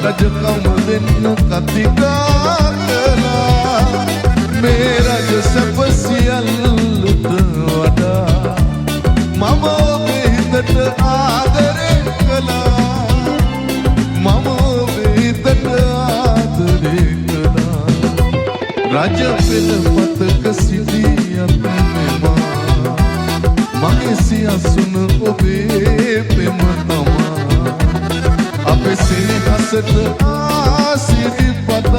රජකම දෙන්න කතිකා කළා මේ රජ සැප සියල්ලට වඩා මම ඔබේ හිතට ආදරේ කළා මම ඔබේ හිතට ආදරේ කළා රජ පෙළ පතක සිටියත් මෙමා මගේ සියසුන ඔබේ පෙම තමා අපේ සිනහසට ආසිරිපතා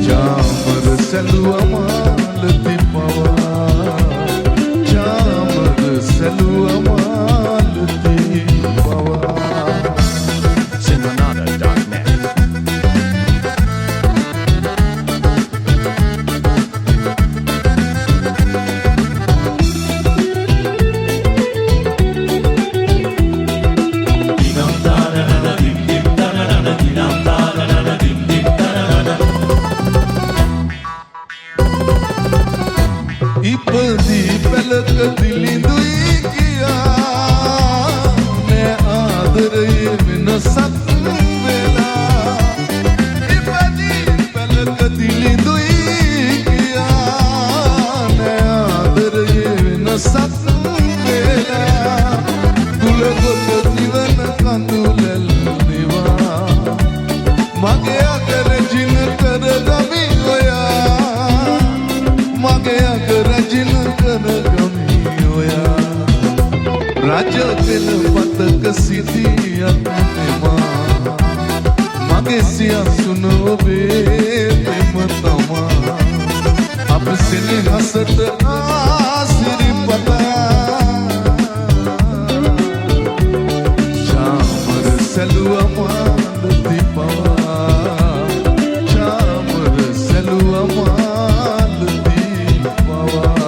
චාමර සැලුවා මාලති පවා චාමර සැලුවා මාලති පවා Sinhanada.net ඉපදී පැලක දිලිඳුයි කියා නෑ ආදරයේ වෙනසක් වෙලා ඉපදී පැලක දිලිඳුයි කියා නෑ ආදරයේ වෙනසක් වෙලා කුලගොත නිවන කඳුලල් දේවා මගේ අකර ජින කරගමි ඔයා මගේ අකර ජින කරගමි ඔයා රජ පෙළ පතක සිටියත් මෙමා මගේ සියසුන ඔබේ පෙම තමා අප සිනහසට ආසිරිපතා චාමර සැලුවා මාලති පවා චාමර සැලුවා මාලති පවා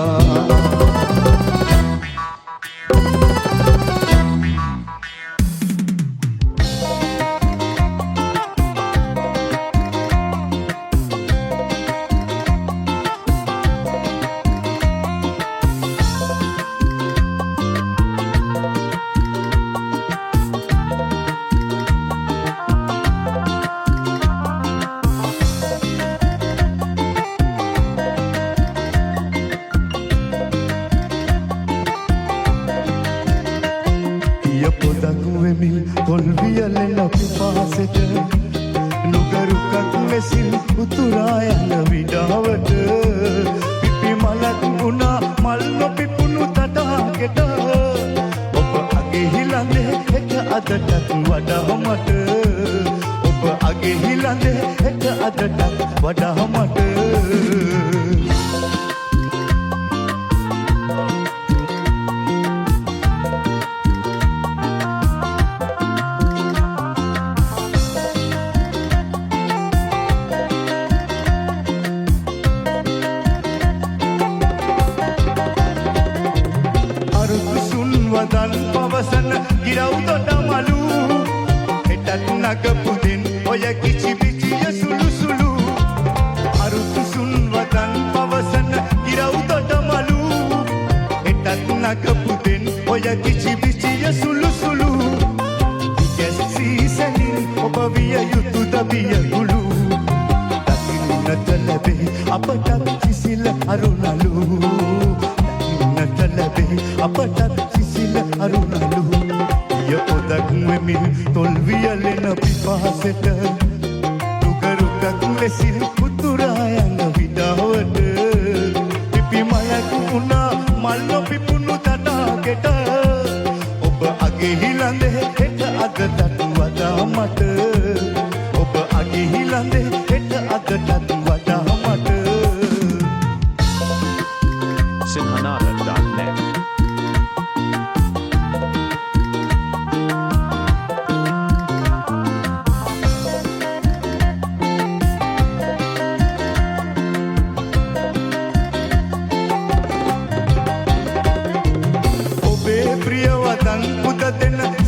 පොදක් වෙමින් තොල් වියලෙන පිපාසෙට නුගරුකක් මෙසින් උතුරා යන විඩාවට පිපි මලක් වුණා මල් නොපිපුණු තටාකෙට ඔබ අගේ හිලඳේ හෙට අදටත් වඩා මට ඔබ අගේ හිලඳේ හෙට අදටත් වඩා මට වදන් පවසන ගිරව් දොඩ මලු හෙටත් නගපුදින් ඔය කිචි පිචිය සුළු සුළු අරුතු සුන් වදන් පවසන ගිරව් දොඩ මලු හෙටත් නගපුදින් ඔය කිචි පිචිය සුළු සුළු ගැස්සීසනින් ඔබ විය යුතු දබිය ගුළු දකින්නට ලැබේ අපටත් සිසිල අරුණලු දකින්නට ලැබේ අපටත් අරුණලු ය පොදක් වෙමින් තොල් වියලෙන පිපාසෙට නුගරුකක් ලෙසින් උතුරා යන විඩාවට පිපි මලක් වුණා මල් නොපිපුණු තටාකෙට ඔබ අගේ හිලඳේ හෙට අදටත් වඩා මට ඔබ අගේ හිලඳේ හෙට අදටත් වඩා මට Sinhanada.net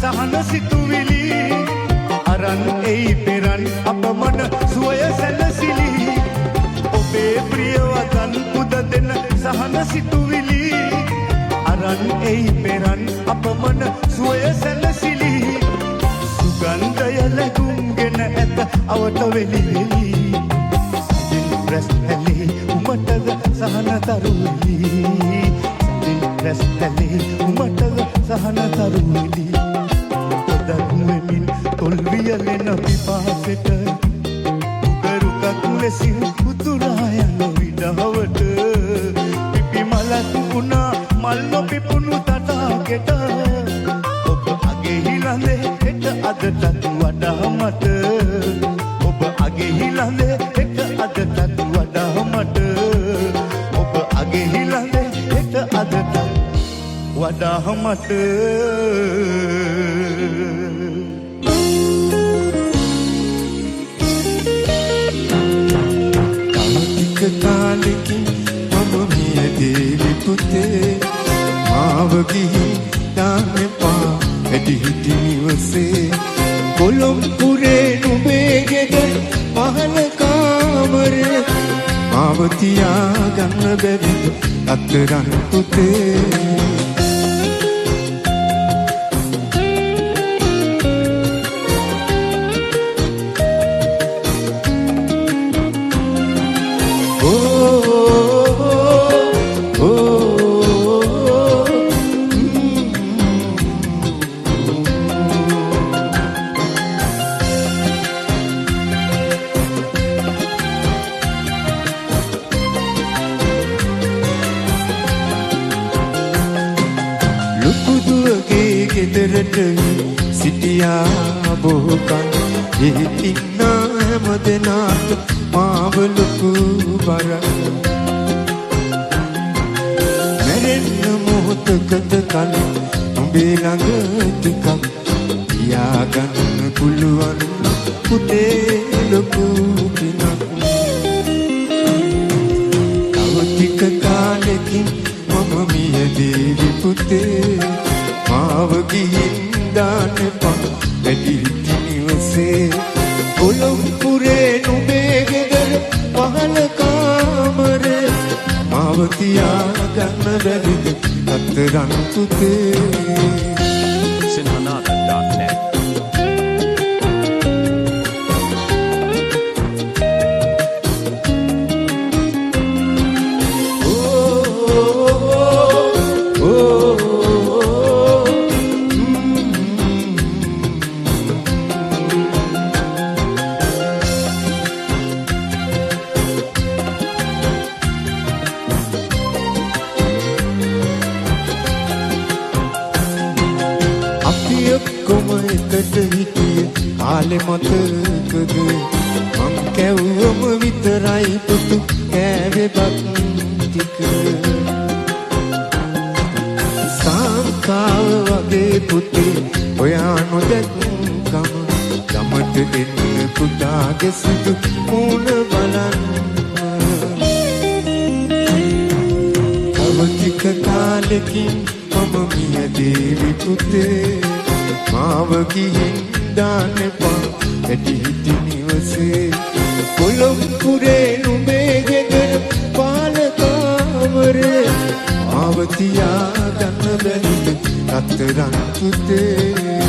සහන සිතුවිලි අරන් එයි පෙරන් අප මන සුවය සැලසිලි ඔබේ ප්‍රිය වදන් පුද දෙන සහන සිතුවිලි අරන් එයි පෙරන් අප මන සුවය සැලසිලි උදය ලැබුම්ගෙන ඇත අවට වෙලි වෙලි සැදින් රැස් හැලේ උමටද සහන තරුවෙලි සැදින් රැස් හැලේ උමටද සහන තරුවෙලි පොදක් වෙමින් තොල් වියලෙන පිපාසෙට උගරුකක් ලෙසින් උතුරා යන විඩාවට පිපි මලක් වුණා මල් නොපිපුණු තටාකෙට ඔබ අගේ හිලඳේ හෙට අදටත් වඩා මට ඔබ අගේ හිලඳේ හෙට අදටත් වඩා මට ඔබ අගේ හිලඳේ හෙට අදටත් වඩා මට කාලෙකින් මම මිය දේවි පුතේ මාව ගිහින් දාන්න එපා වැඩි හිටි නිවසේ කොළඹුරේ නුඹේ ගෙදර පහළ කාමරේ මාව තියාගන්න බැරිද අතරන් පුතේ ගෙදරට සිටියා බොහෝකන් එහි ඉන්න හැම දෙනාට මාව ලොකු බරක් මැරෙන්න මොහොතකට කලින් උඹේ ළඟ ටිකක් තියාගන්න පුළුවන් පුතේ ලොකු පිනක් තව ටික කාලෙකින් මම මිය දේවි පුතේ මාව ගිහින් දාන්න එපා වැඩි හිටි නිවසේ කොළඹුරේ නුඹේ ගෙදර පහළ කාමරේ මාව තියාගන්න බැරිද අතරන් පුතේ sinhanada.net කාලෙ මතකද මං කැව්වම විතරයි පුතු කෑවේ බත් ටික සංකාව වගේ පුතේ ඔයා නොදැක්කම ගමට එන්න පුතාගේ සුදු මූණ බලන්න තව ටික කාලෙකින් මම මිය දේවි පුතේ මාව ගිහින් දාන්න එපා වැඩි හිටි නිවසේ කොළඹුරේ නුඹේ ගෙදර පහළ කාමරේ මාව තියාගන්න බැරිද අතරන් පුතේ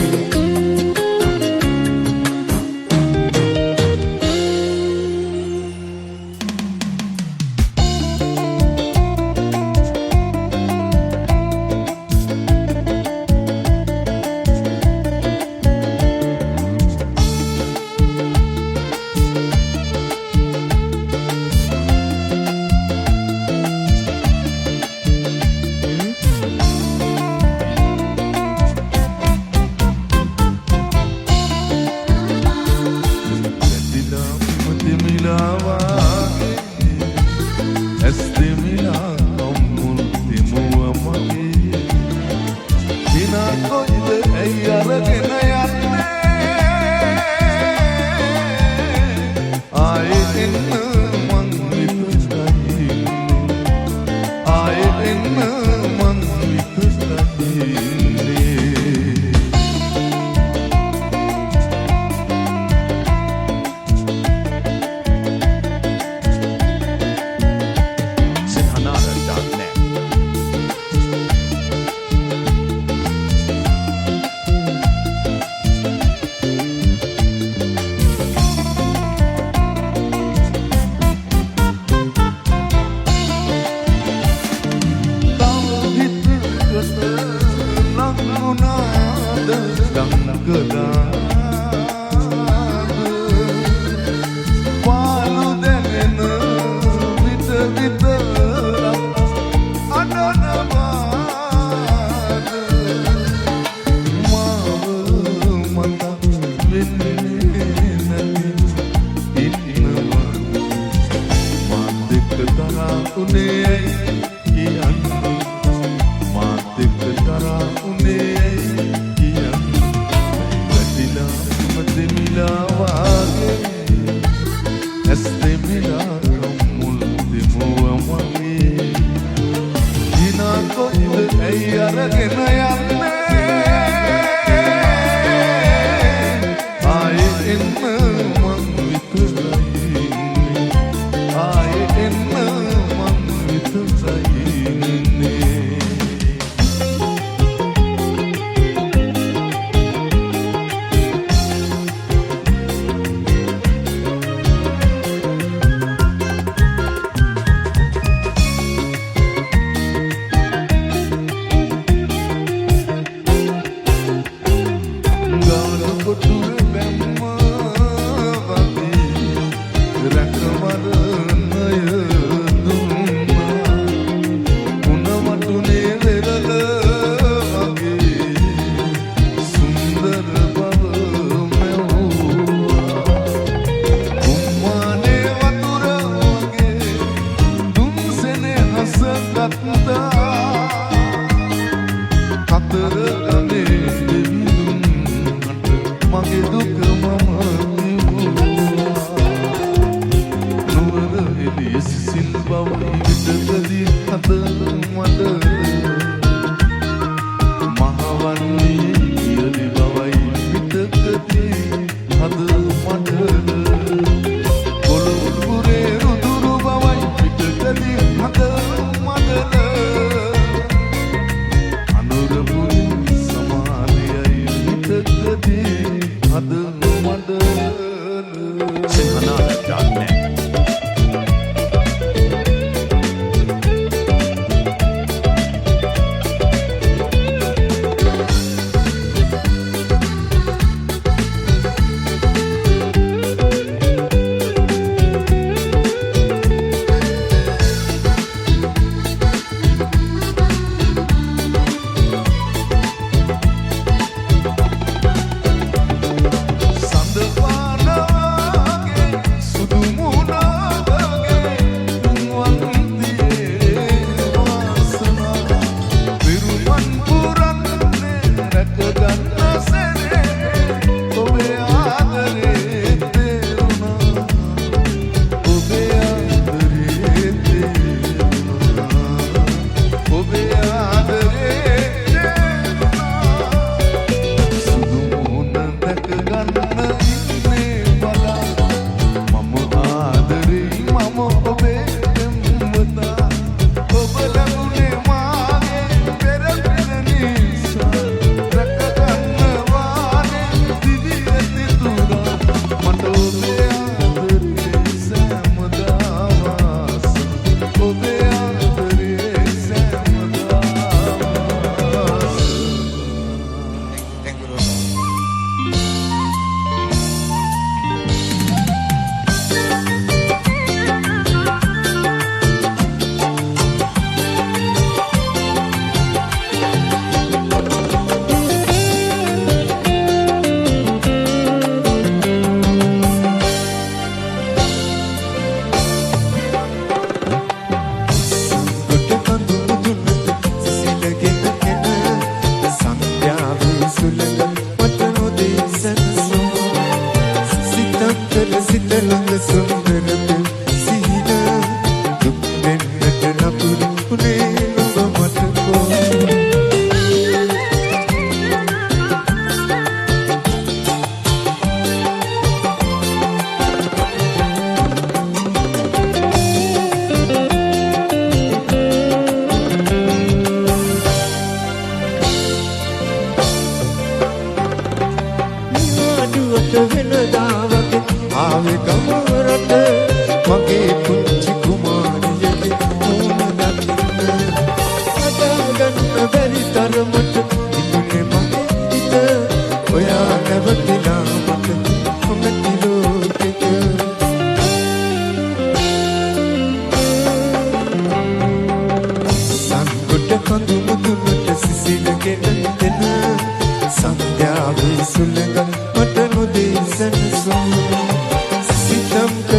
සන්ධ්‍යාවේ සුළඟ මට නොදේ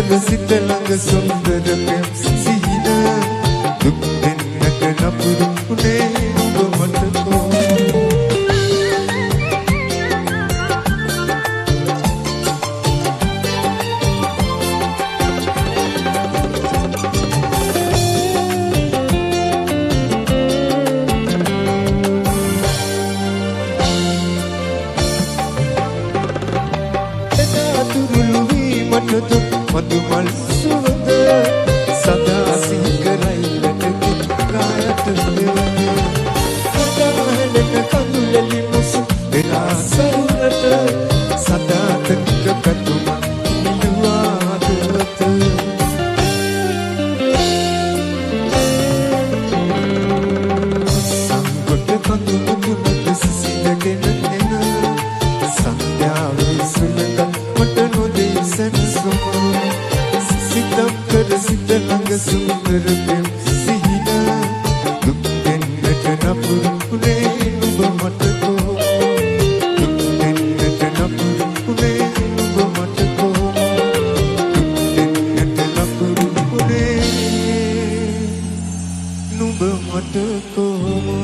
සුළඟ සිත ළඟ සුන්දර පෙම් සිහින දුක් දෙන්නට නපුරු උනේ ඔබ මතකෝ මధුමල් සුවඳ සදා සිහි කරයි වැටෙන කායට දෙවන කතාහෙලක කඳුලලි මුසු වෙලා සරුරට සදා තක කතුම නිදුවා දුවත සංගොට කඳු මුදුනට සිසිලගෙන එන සන්ධ්‍යාවේ සුළඟ මට නොදෙයි සැනසුම සිත ළඟ සුන්දර පෙම් සිහින දුක් දෙන්නට නපුරු උනේ ඔබ මතකෝ දුක් දෙන්නට නපුරු උනේ ඔබ මතකෝ දුක් දෙන්නට නපුරු උනේ නුඹ මතකෝ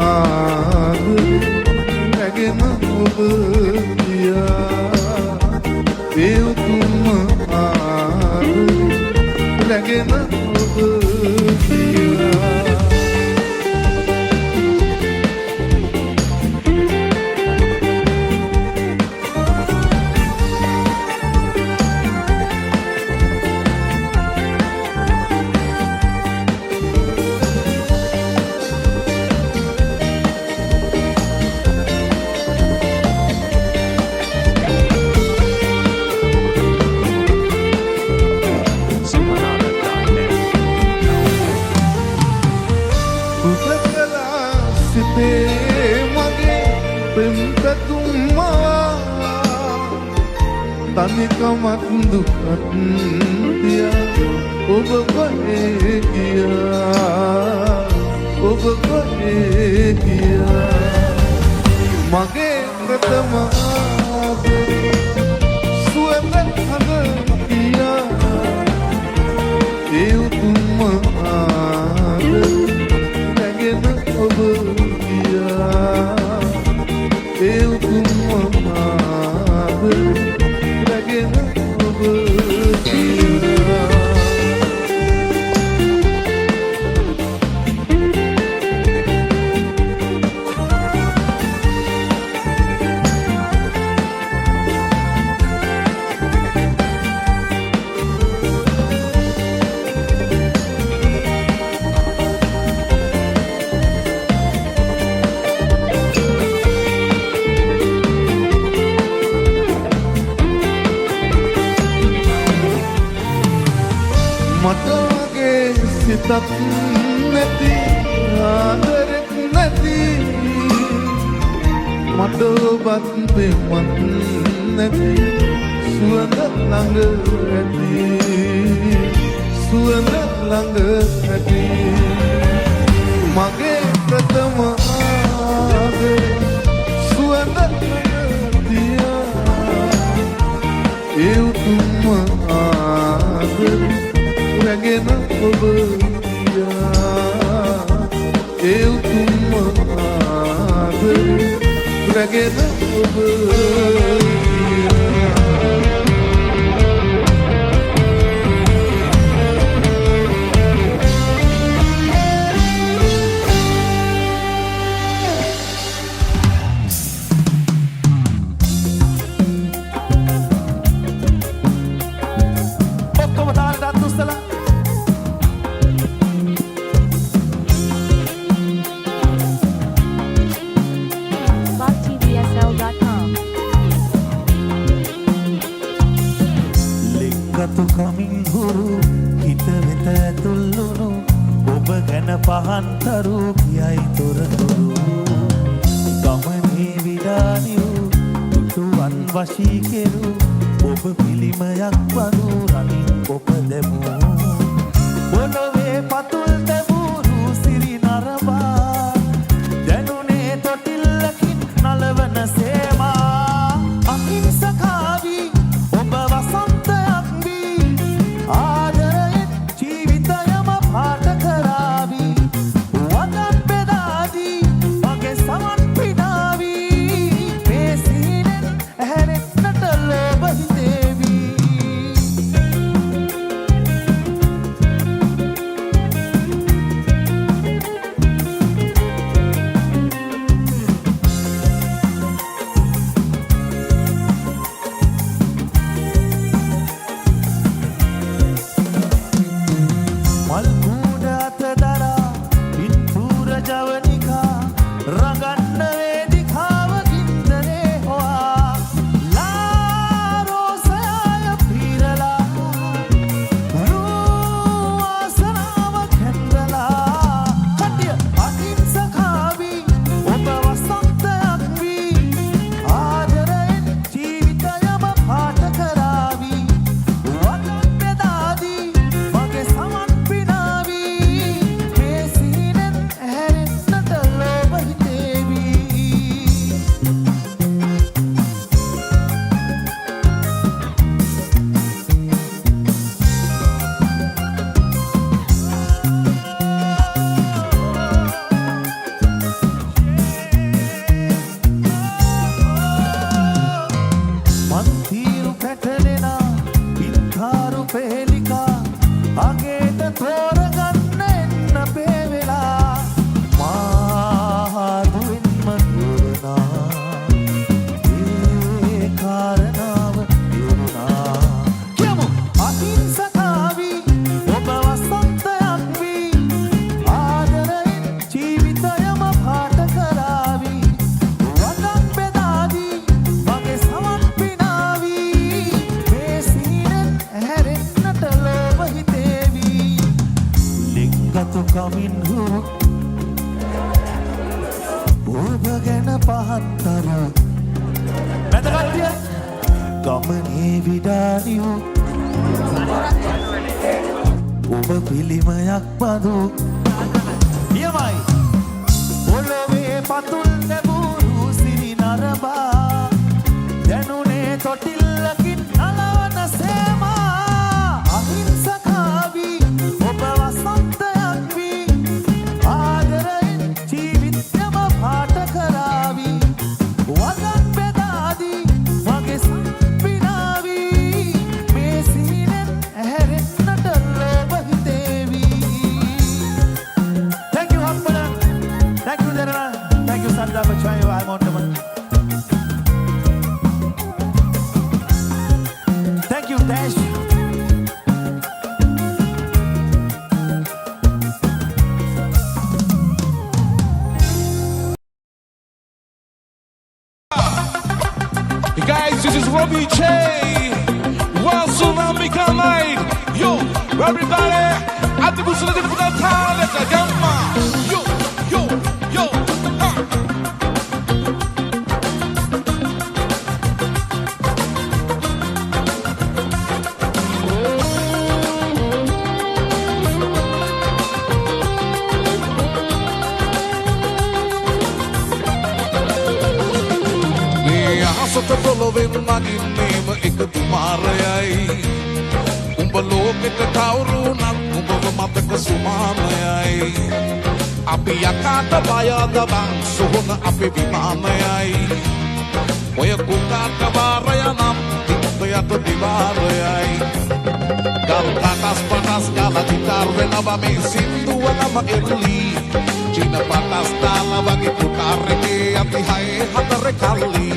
ආදරේ රැගෙන ඔබ ගියා ඒ උතුම් ආදරේ රැගෙන ඔබ ගියා තනිකමත් දුකත් තියා ඔබ කොහේ ගියා ඔබ කොහේ ගියා මගේ ප්‍රථම ආදරේ සුවඳ හඳ ගියා ඒ උතුම් ආදරේ රැගෙන ඔබ ගියා ඒ උතුම් ආදරේ සිතක් නැති ආදරෙක් නැති මට ඔබත් පෙම්වත් නැති සුවඳ ළඟ ඇති සුවඳ ළඟ ඇති මගේ ප්‍රථම ආදරේ සුවඳ තියා ඒ උතුම් ආදරේ රැගෙන ඔබ ඒ උතුම් ආදරේ රැගෙන ඔබ පහන්තරු කියයි තොරතුරු ගමනේ විඩානිව් තුවන් වශී කෙරු ඔබ පිළිමයක් වනු රනින් ඔබ දෙමු පොළොවේ පතුල් දෙමුරු සිරි නරඹා දැනුනේ තොටිල්ලකින් නලවන සේවා අහිංසකාවි ඔබ වසන්තයක් වී ආදරයෙන් ජීවිතයම පාට කරාවි වදන් බෙදාදී මගේ සමන් පිනාවී මේ සීනෙන් ඇහැරෙන්නට ලෝභ හිතේවි coming home ඔබ ගැන පහන්තර මැදගත්තිය ගමනේ විඩානියෝ ඔබ පිළිමයක් බඳු නියමයි පොළොවේ පතුල් නැබුරු සිරි නරඹා දැනුනේ තොටිල්ලකින් නලවන සේමා අහිංසකාවි ඔබ වසන්තයක් වී ආදරයෙන් ජීවිතයම පාට කරාවි වදන් බෙදාදී වගේ සම්පිනාවී මේ සිහිනෙන් ඇහැරෙන්නට ලෝභ හිතේවි. Thank you Hampana. Thank you Derana. Thank you Sandra for trying your Montaman. Thank you Dash. Hey guys, this is Robbie J. One Tsunami Night. Yo, everybody, at the Busula Difficult Town, let's go, yo, yo, yo, සත පොළොවෙන් නගින්නේම එක තුමාරයයි උඹ ලෝකෙට කවුරුනත් උඹව මතක සුමානයයි අපි යකාට බයද බං සොහොන අපේ විමානයයි ඔය කුකාට වාරය නම් තිබ්බයට දිවාරයයි ගල් කටස් පටස් ගල ගිටාර් වෙනවා මේ සින්දුව නම එල්ලි චීන පටස් දාලා වගේ පුටාරේ අපි හයේ හතර කල්ලි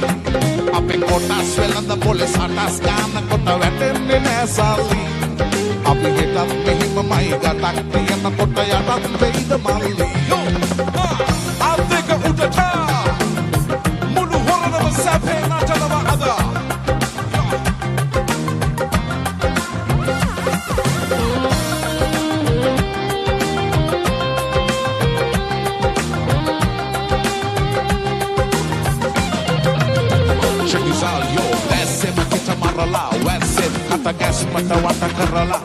අපේ කොටස් වෙලඳ පොලේ සටස් ගන්න කොට වැටෙන්නේ නෑ සල්ලි අපි හෙටත් මෙහිමමයි ගටක් තියෙන කොට යටත් වෙයිද මල්ලි අදක උඩට මුළු හොරනම සැපේ නටනවා අද gas mata wata karala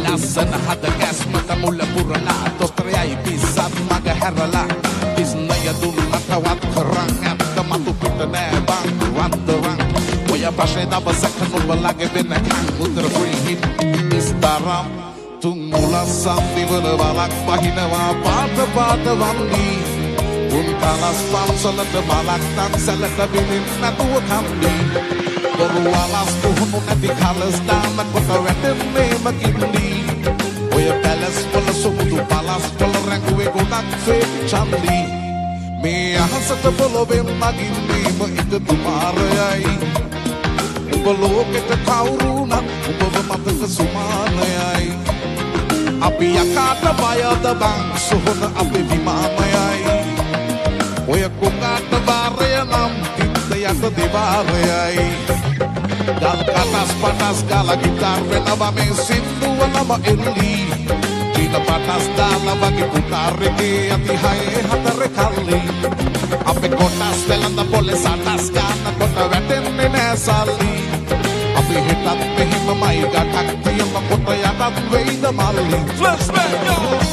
lasan hada gas mata mula purana tostrayay pisat maga herala isnaya dun mata wat karang at matu pitane bang randarang waya pashe da basakan no balage bena kang utra free hit istaram tung mula samdi wala balak pahinawa pata pata wandi un kalas pamsalat balak tan salat binin natuwa kamdi Borualas puhuno නැති කලස් දාන කොට වැටෙන්නේ මකින්දි ඔය පැලස් වල සුමුදු පලස් වල රැඟුවේ ගොඩක් fake චන්දි මේ අහසට පොළොවෙන් නගින්නේම එක තුමාරයයි උඹ ලෝකෙට කවුරුනත් උඹව මතක සුමානයයි අපි යකාට බයද බං සොහොන අපේ විමානයයි ඔය කුකාට බාරය නම් තිත්තයට දිවාරයයි ගල් කටස් පටස් ගාලා ගිටාර් වෙනවා මේ සින්දුව නම එල්ලි චීන පටස් දාලා වගේ පුටාරේ අපි හයේ හතර කල්ලි අපේ කොටස් වෙලඳ පොලේ සටස් ගන්න කොට වැටෙන්නේ නෑ සල්ලි අපි හෙටත් මෙහිමමයි ගටක් තියෙන කොට යටත් වෙයිද මල්ලි flashback yo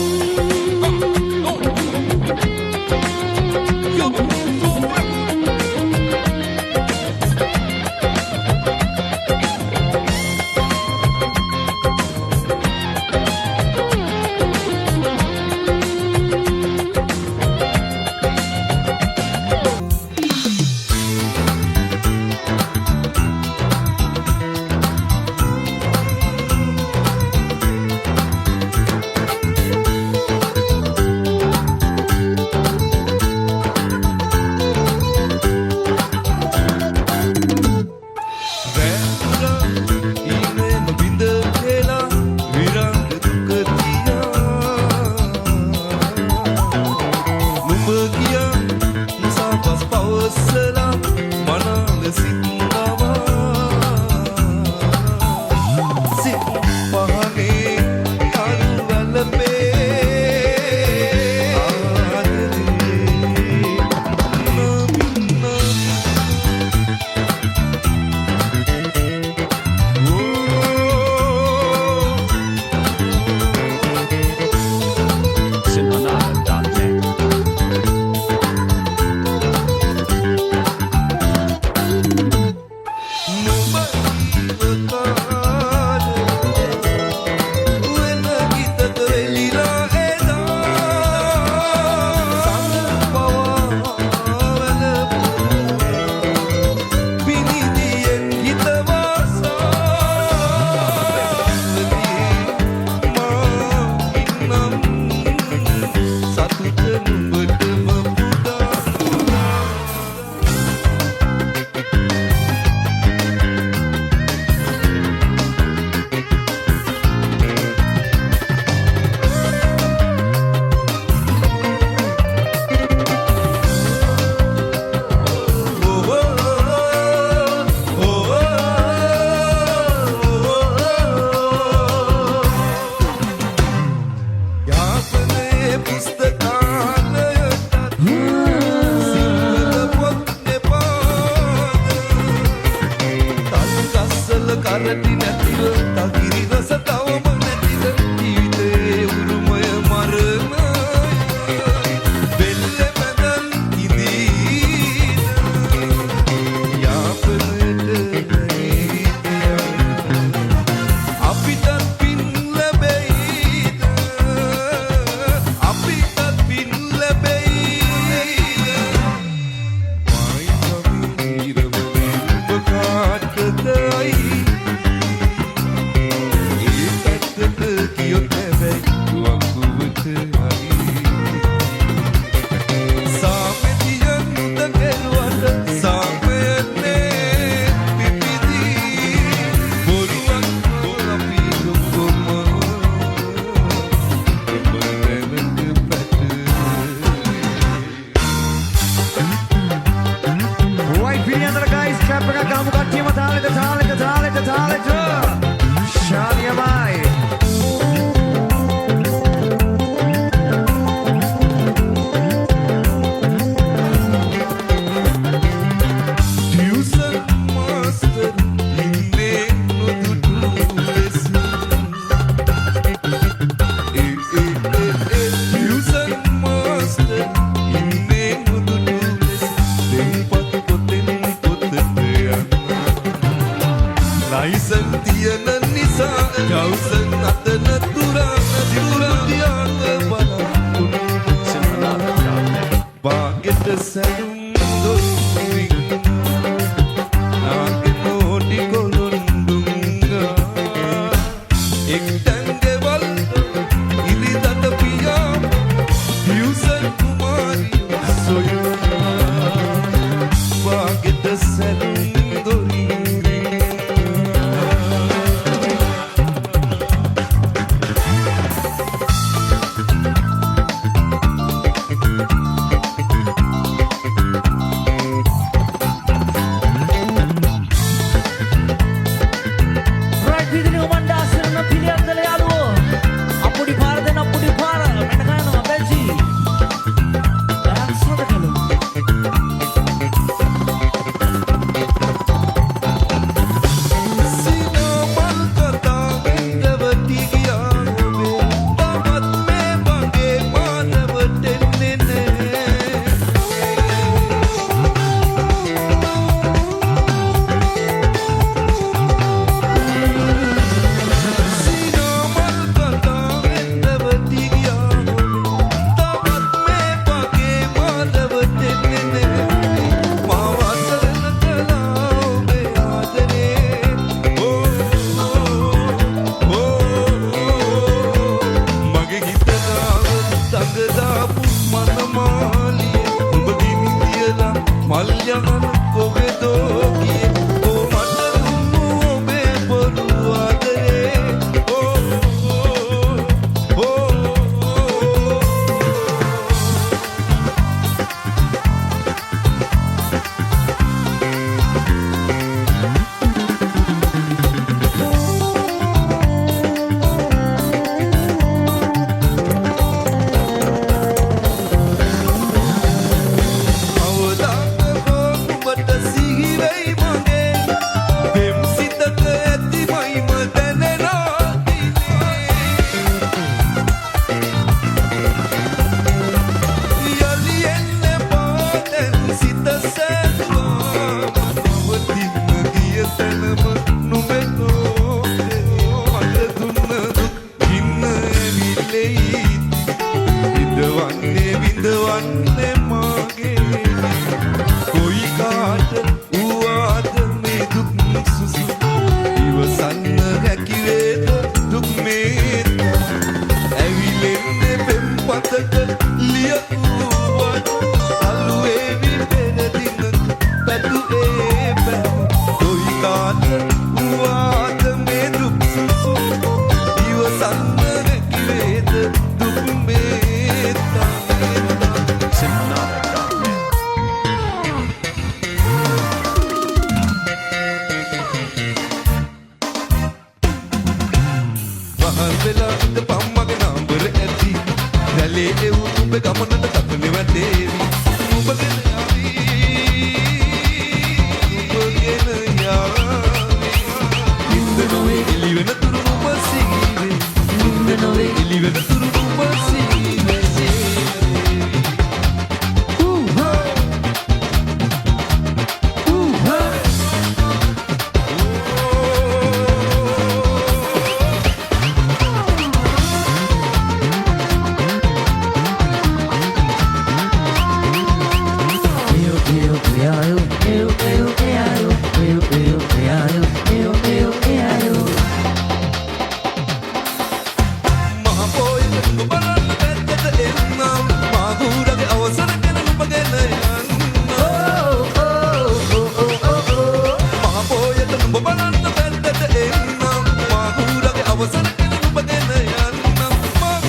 අවසරගෙන ඔබගෙන යන්නම් මම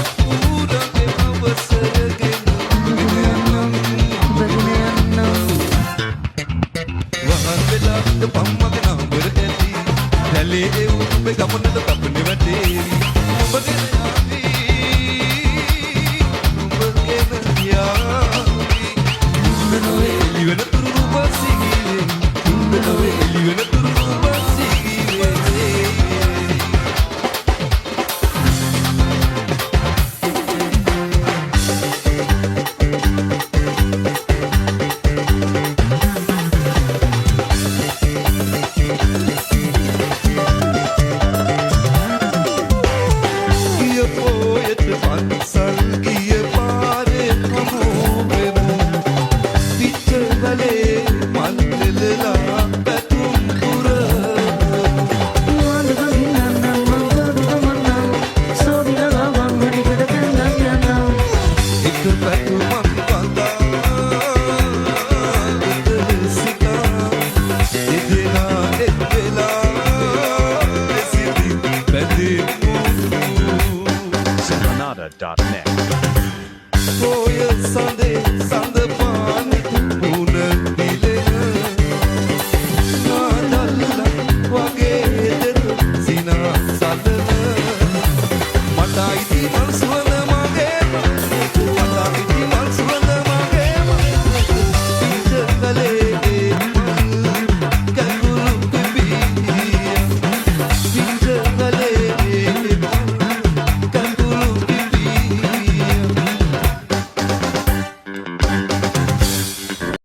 ඌරගේ අවසරගෙන වහන් වෙලාට පම්මගේ නම්බර ඇති දැලේ ඒ උඹේ ගමනට කපන්නේ වැටේවි ඔබගෙන යාවි ඔබගෙන යාවි උඹනෝේ එළිවෙන තුරු බසිගිවේ උඹනෝේ එළිවෙන තුරු බසිගිවේ Serenada.net. Foi a Sunday, Sunday.